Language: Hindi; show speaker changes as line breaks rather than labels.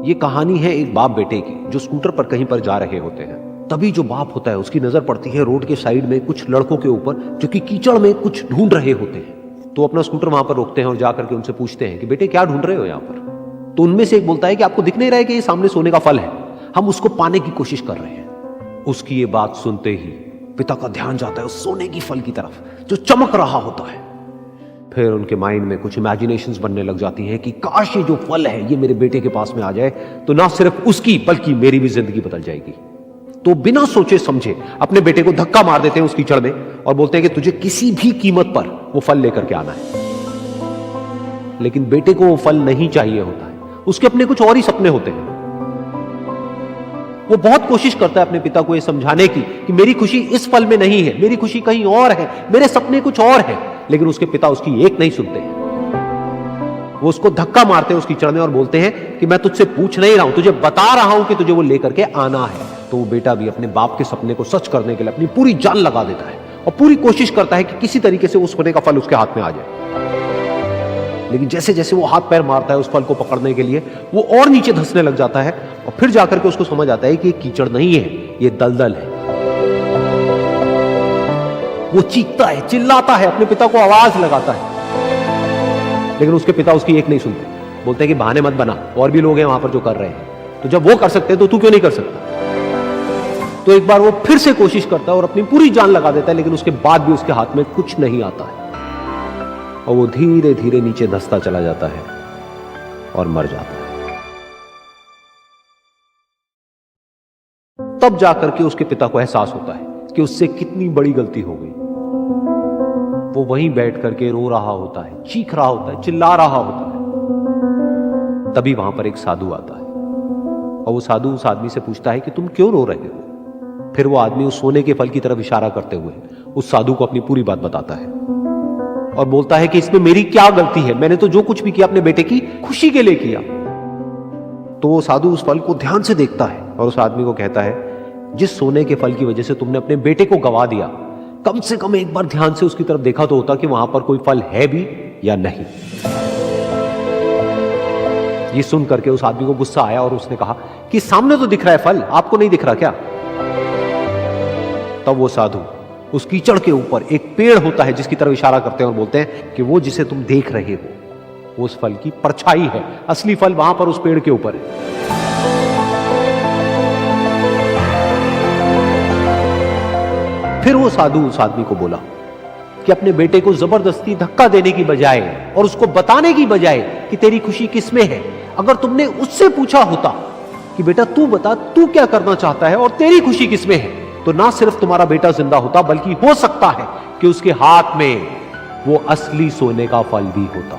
ये कहानी है एक बाप बेटे की जो स्कूटर पर कहीं पर जा रहे होते हैं। तभी जो बाप होता है उसकी नजर पड़ती है रोड के साइड में कुछ लड़कों के ऊपर जो कि कीचड़ में कुछ ढूंढ रहे होते हैं। तो अपना स्कूटर वहां पर रोकते हैं और जाकर के उनसे पूछते हैं कि बेटे क्या ढूंढ रहे हो यहाँ पर। तो उनमें से एक बोलता है कि आपको दिख नहीं रहा है कि ये सामने सोने का फल है, हम उसको पाने की कोशिश कर रहे हैं। उसकी ये बात सुनते ही पिता का ध्यान जाता है उस सोने की फल की तरफ जो चमक रहा होता है। फिर उनके माइंड में कुछ इमेजिनेशंस बनने लग जाती हैं कि काश ये जो फल है ये मेरे बेटे के पास में आ जाए तो ना सिर्फ उसकी बल्कि मेरी भी जिंदगी बदल जाएगी। तो बिना सोचे समझे अपने बेटे को धक्का मार देते हैं उस कीचड़ में और बोलते हैं कि तुझे किसी भी कीमत पर वो फल लेकर के आना है। लेकिन बेटे को वो फल नहीं चाहिए होता है, उसके अपने कुछ और ही सपने होते हैं। वो बहुत कोशिश करता है अपने पिता को ये समझाने की कि मेरी खुशी इस फल में नहीं है, मेरी खुशी कहीं और है, मेरे सपने कुछ और है। लेकिन उसके पिता उसकी एक नहीं सुनते हैं। वो उसको धक्का मारते हैं उस कीचड़ में और बोलते हैं कि मैं तुझसे पूछ नहीं रहा हूं, तुझे बता रहा हूं कि तुझे वो लेकर के आना है। तो वो बेटा भी अपने बाप के सपने को सच करने के लिए अपनी पूरी जान लगा देता है और पूरी कोशिश करता है कि किसी तरीके से उस सोने का फल उसके हाथ में आ जाए। लेकिन जैसे जैसे वो हाथ पैर मारता है उस फल को पकड़ने के लिए वो और नीचे धंसने लग जाता है और फिर जाकर के उसको समझ आता है कि ये कीचड़ नहीं है, ये दलदल है। वो चीखता है, चिल्लाता है, अपने पिता को आवाज लगाता है, लेकिन उसके पिता उसकी एक नहीं सुनते। बोलते हैं कि बहाने मत बना, और भी लोग हैं वहां पर जो कर रहे हैं, तो जब वो कर सकते हैं तो तू क्यों नहीं कर सकता। तो एक बार वो फिर से कोशिश करता है और अपनी पूरी जान लगा देता है, लेकिन उसके बाद भी उसके हाथ में कुछ नहीं आता है और वो धीरे धीरे नीचे धंसता चला जाता है और मर जाता है। तब जाकर के उसके पिता को एहसास होता है कि उससे कितनी बड़ी गलती हो गई। वो वहीं बैठ करके रो रहा होता है, चीख रहा होता है, चिल्ला रहा होता है। तभी वहां पर एक साधु आता है और वो साधु उस आदमी से पूछता है कि तुम क्यों रो रहे हो। फिर वो आदमी उस सोने के फल की तरफ इशारा करते हुए उस साधु को अपनी पूरी बात बताता है और बोलता है कि इसमें मेरी क्या गलती है, मैंने तो जो कुछ भी किया अपने बेटे की खुशी के लिए किया। तो वो साधु उस फल को ध्यान से देखता है और उस आदमी को कहता है, जिस सोने के फल की वजह से तुमने अपने बेटे को गवा दिया, कम से कम एक बार ध्यान से उसकी तरफ देखा तो होता कि वहां पर कोई फल है भी या नहीं। ये सुन करके उस आदमी को गुस्सा आया और उसने कहा कि सामने तो दिख रहा है फल, आपको नहीं दिख रहा क्या। तब वो साधु उस कीचड़ के ऊपर एक पेड़ होता है जिसकी तरफ इशारा करते हैं और बोलते हैं कि वो जिसे तुम देख रहे हो वो उस फल की परछाई है, असली फल वहां पर उस पेड़ के ऊपर है। फिर वो साधु उस आदमी को बोला कि अपने बेटे को जबरदस्ती धक्का देने की बजाय और उसको बताने की बजाय कि तेरी खुशी किसमें है, अगर तुमने उससे पूछा होता कि बेटा तू बता तू क्या करना चाहता है और तेरी खुशी किसमें है, तो ना सिर्फ तुम्हारा बेटा जिंदा होता बल्कि हो सकता है कि उसके हाथ में वो असली सोने का फल भी होता।